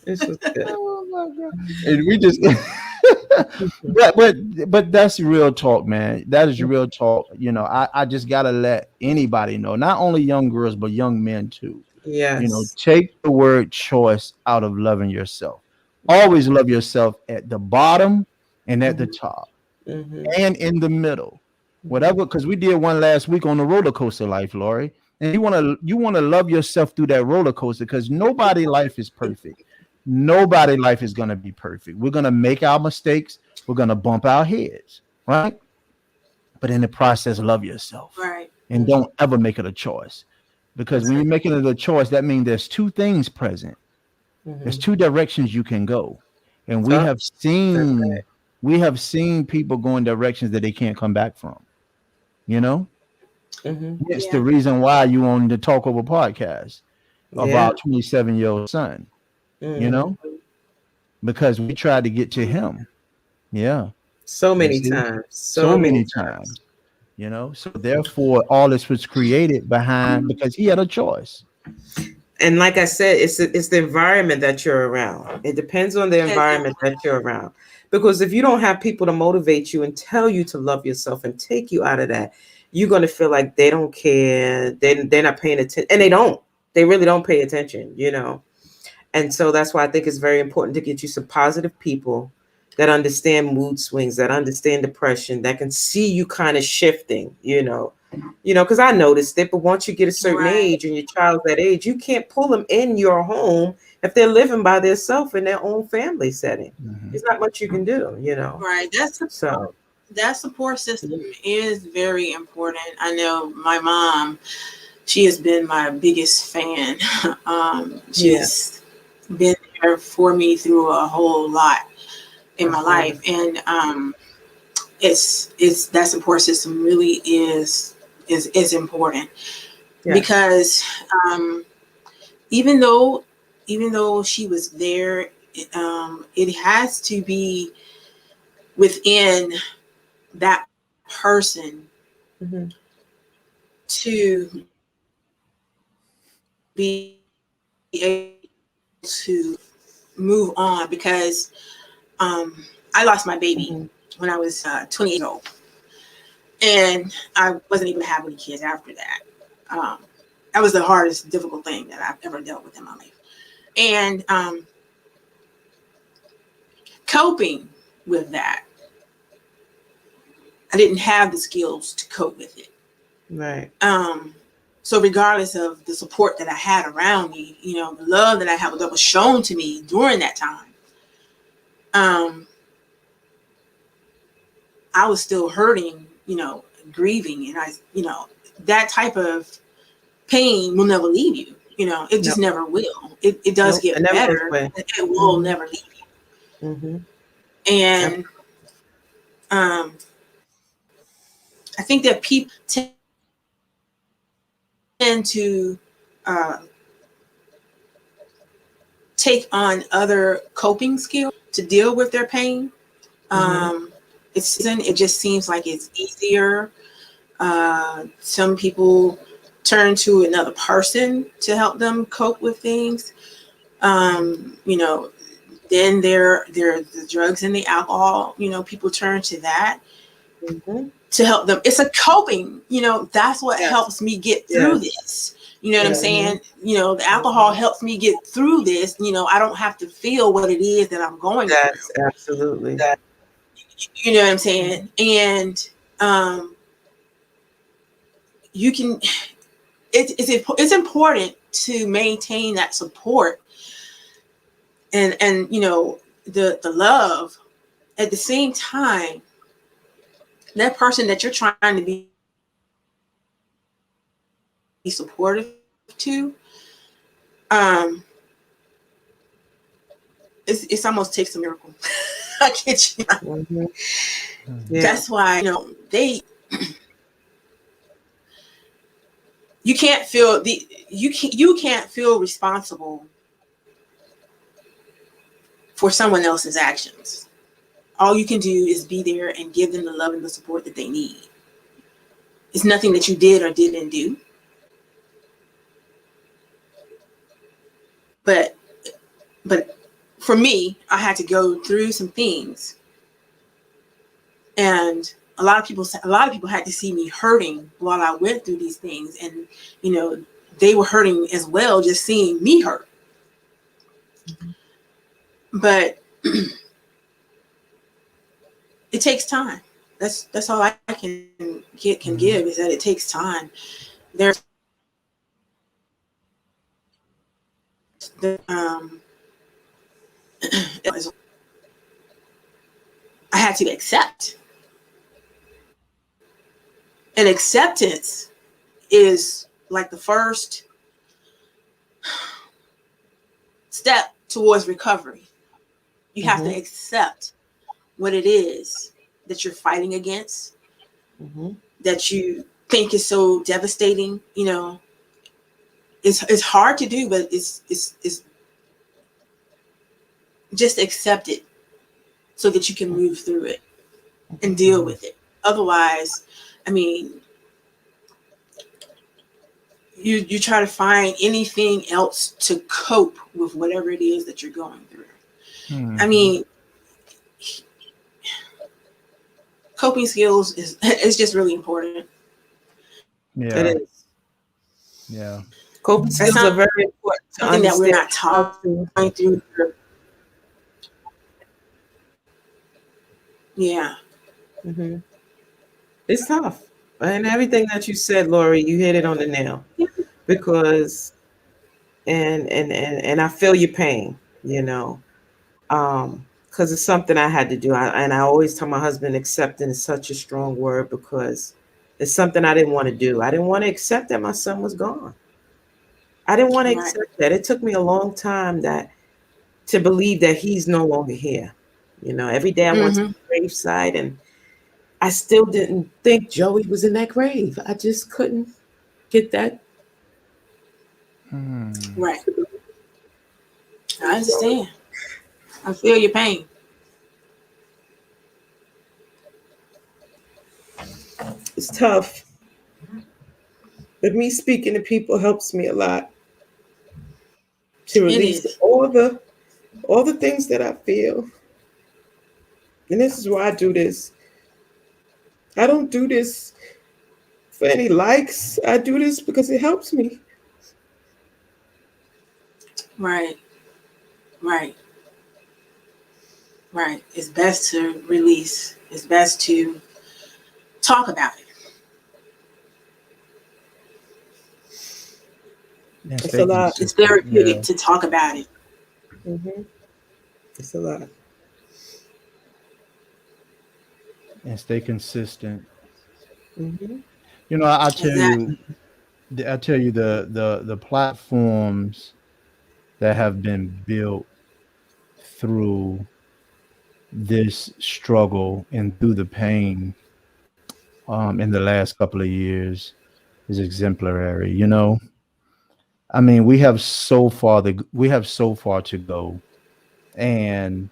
D: This was good.
B: Oh my God. And we just but that's real talk, man. That is real talk. I just gotta let anybody know, not only young girls, but young men too.
D: Yes.
B: Take the word choice out of loving yourself. Always love yourself at the bottom and at the top and in the middle. Whatever, because we did one last week on the roller coaster life, Lorrie. And you want to love yourself through that roller coaster, because nobody's life is perfect. Nobody's life is going to be perfect. We're going to make our mistakes. We're going to bump our heads, right? But in the process, love yourself.
C: Right.
B: And don't ever make it a choice. Because when you're making a choice, that means there's two things present. There's two directions you can go. And we have seen people go in directions that they can't come back from. You know? It's the reason why you on the Talk Over podcast of our 27-year-old son. You know? Because we tried to get to him. Yeah.
D: So many times.
B: So many times. You know, so therefore all this was created behind because he had a choice.
D: And like I said, it's the environment that you're around. It depends on the environment that you're around. Because if you don't have people to motivate you and tell you to love yourself and take you out of that, you're going to feel like they don't care. They're not paying attention. And they don't. They really don't pay attention, you know. And so that's why I think it's very important to get you some positive people that understand mood swings, that understand depression, that can see you kind of shifting, you know, because I noticed it. But once you get a certain age and your child's that age, you can't pull them in your home if they're living by themselves in their own family setting. There's not much you can do, you know.
C: Right. That support system is very important. I know my mom, she has been my biggest fan. She's been there for me through a whole lot in my life, and it's that support system really is important because even though she was there, it has to be within that person to be able to move on, because I lost my baby when I was 20 years old, and I wasn't able to have any kids after that. That was the hardest, difficult thing that I've ever dealt with in my life. And coping with that, I didn't have the skills to cope with it.
D: Right.
C: So regardless of the support that I had around me, you know, the love that I had that was shown to me during that time, I was still hurting, you know, grieving, and that type of pain will never leave you. You know, it just never will. It does get better, but it will never leave you. And I think that people tend to take on other coping skills to deal with their pain. It just seems like it's easier. Some people turn to another person to help them cope with things. You know, then there are the drugs and the alcohol. You know, people turn to that to help them. It's a coping. You know, that's what helps me get through this. You know what I'm saying? You know, the alcohol helps me get through this. You know, I don't have to feel what it is that I'm going through.
D: Absolutely.
C: You know what I'm saying? And you can. It's important to maintain that support and you know the love. At the same time, that person that you're trying to be supportive to, it's almost takes a miracle. I get you. That's why, you know, you can't feel responsible for someone else's actions. All you can do is be there and give them the love and the support that they need. It's nothing that you did or didn't do. But for me, I had to go through some things, and a lot of people had to see me hurting while I went through these things, and you know, they were hurting as well, just seeing me hurt. But it takes time. That's all I can give, is that it takes time. There's I had to accept. And acceptance is like the first step towards recovery. You have to
D: Mhm.
C: accept what it is that you're fighting against,
D: Mhm.
C: that you think is so devastating. You know, it's hard to do, but it's just accept it so that you can move through it and deal with it. Otherwise, I mean, you try to find anything else to cope with whatever it is that you're going through. I mean, coping skills is just really important.
D: It
B: Yeah,
D: is.
B: yeah.
D: Coping
C: That's
D: skills are very important to
C: something that we're
D: understand
C: not
D: how to.
C: going through. Yeah.
D: Mhm. It's tough. And everything that you said, Lori, you hit it on the nail. Because and I feel your pain, you know. Because it's something I had to do. And I always tell my husband accepting is such a strong word because it's something I didn't want to do. I didn't want to accept that my son was gone. I didn't want to
C: Right.
D: accept that. It took me a long time that to believe that he's no longer here. You know, every day I went to
C: Mm-hmm.
D: the graveside and I still didn't think Joey was in that grave. I just couldn't get that.
C: Right. I understand. I feel your pain.
D: It's tough. But me speaking to people helps me a lot to
C: It
D: release
C: is.
D: all the things that I feel. And this is why I do this. I don't do this for any likes. I do this because it helps me.
C: Right. Right. Right. It's best to release. It's best to talk about it.
B: And
D: It's a
B: stay
D: lot.
C: It's
B: consistent. Yeah,
C: therapeutic to talk about it.
D: Hmm. It's a lot.
B: and stay consistent.
D: Hmm.
B: You know, I tell
C: Exactly.
B: you, I tell you the platforms that have been built through this struggle and through the pain in the last couple of years is exemplary. You know, I mean, we have so far to go, and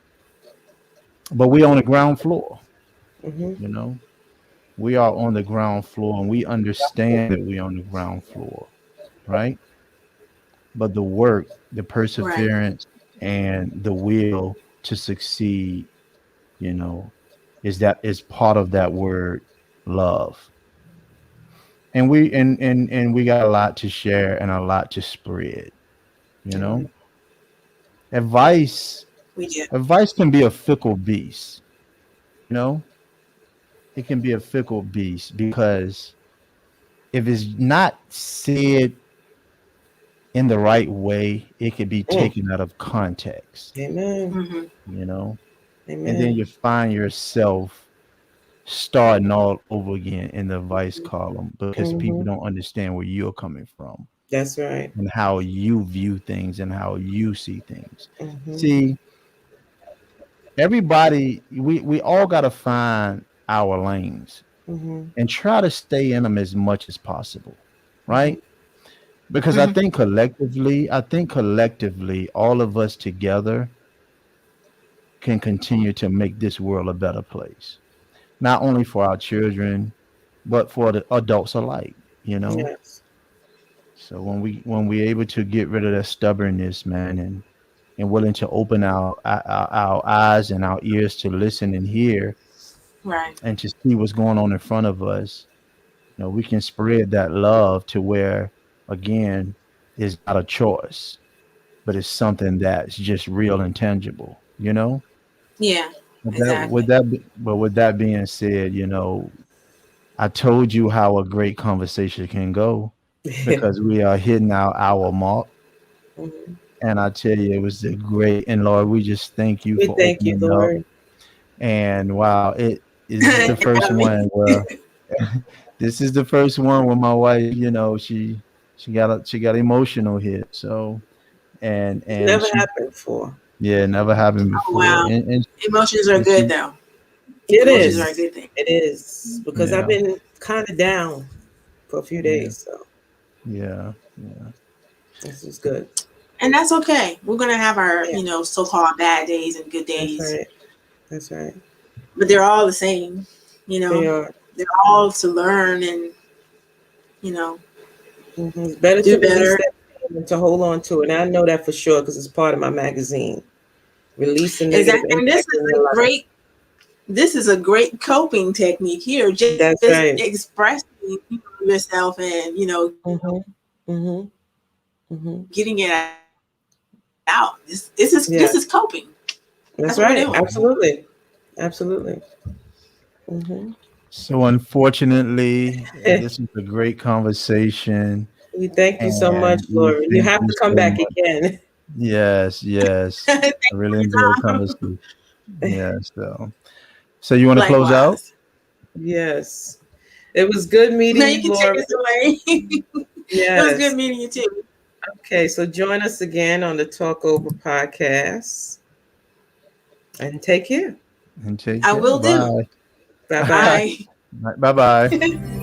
B: but we on the ground floor.
D: Hmm.
B: You know, we are on the ground floor, and we understand that we on the ground floor, right? But the work, the
C: Right.
B: perseverance, and the will to succeed, you know, is part of that word love. And we got a lot to share and a lot to spread, you know.
D: Right.
B: Advice
C: We do.
B: advice can be a fickle beast, you know. It can be a fickle beast because if it's not said in the right way, it could be
D: Mm.
B: taken out of context,
D: Amen.
C: Mm-hmm.
B: you know. And then
D: Amen.
B: you find yourself starting all over again in the advice column because people
D: Hmm.
B: don't understand where you're coming from
D: That's right.
B: and how you view things and how you see things.
D: Hmm.
B: See, everybody, we all got to find our lanes
D: Hmm.
B: and try to stay in them as much as possible,
D: Hmm.
B: right? Because
C: Mm-hmm.
B: I think collectively, all of us together can continue to make this world a better place, not only for our children, but for the adults alike, you know?
D: Yes.
B: So when we able to get rid of that stubbornness, man, and willing to open our eyes and our ears to listen and hear
C: Right.
B: and to see what's going on in front of us, you know, we can spread that love to where again is not a choice, but it's something that's just real and tangible, you know?
C: Yeah.
B: With that,
C: Exactly.
B: but with that being said, you know, I told you how a great conversation can go because we are hitting our hour mark.
D: Mhm.
B: And I tell you, it was a great. And Lord, we just thank you
D: We
B: for
D: thank you,
B: opening up.
D: Lord.
B: And wow, it is the
C: For
B: first
C: having me.
B: one where this is the first one where my wife, you know, she got emotional here. So and
D: Never happened before.
B: Yeah, never happened
C: Oh,
B: before.
C: wow.
B: And
C: Emotions are good, though.
D: It
C: Emotions are a
D: is.
C: good thing.
D: It is because
B: Yeah.
D: I've been kind of down for a few days, so
B: yeah.
D: this is good.
C: And that's okay. We're going to have our,
D: Yeah.
C: so-called bad days and good
D: That's
C: days.
D: right. That's right.
C: But they're all the same,
D: They are.
C: They're all to learn and,
D: It's better
C: do
D: to release
C: better.
D: that pain than to hold on to it. And I know that for sure because it's part of my magazine. Releasing negative
C: Exactly. And
D: impact in your life.
C: this is a great coping technique here. Just
D: That's right.
C: expressing yourself and, getting it out. This is coping.
D: That's
C: That's what we're
D: right.
C: doing.
D: Absolutely.
B: So unfortunately, this is a great conversation.
D: We thank you so much,
B: And we
D: Lorrie. You
B: thank
D: have
B: you
D: to come
B: so
D: back
B: much.
D: again.
B: Yes. I really enjoyed the conversation. Yes. So you want to close out?
C: Likewise.
D: Yes. It was good meeting
C: Now
D: you,
C: you can
D: Lorrie.
C: take us away. It was good
D: Yes.
C: meeting you too.
D: Okay, so join us again on the Talk Over podcast. And take care.
B: And take
C: I
B: care.
C: will do.
B: Bye.
D: Bye-bye.
C: Bye.
B: Bye. Bye.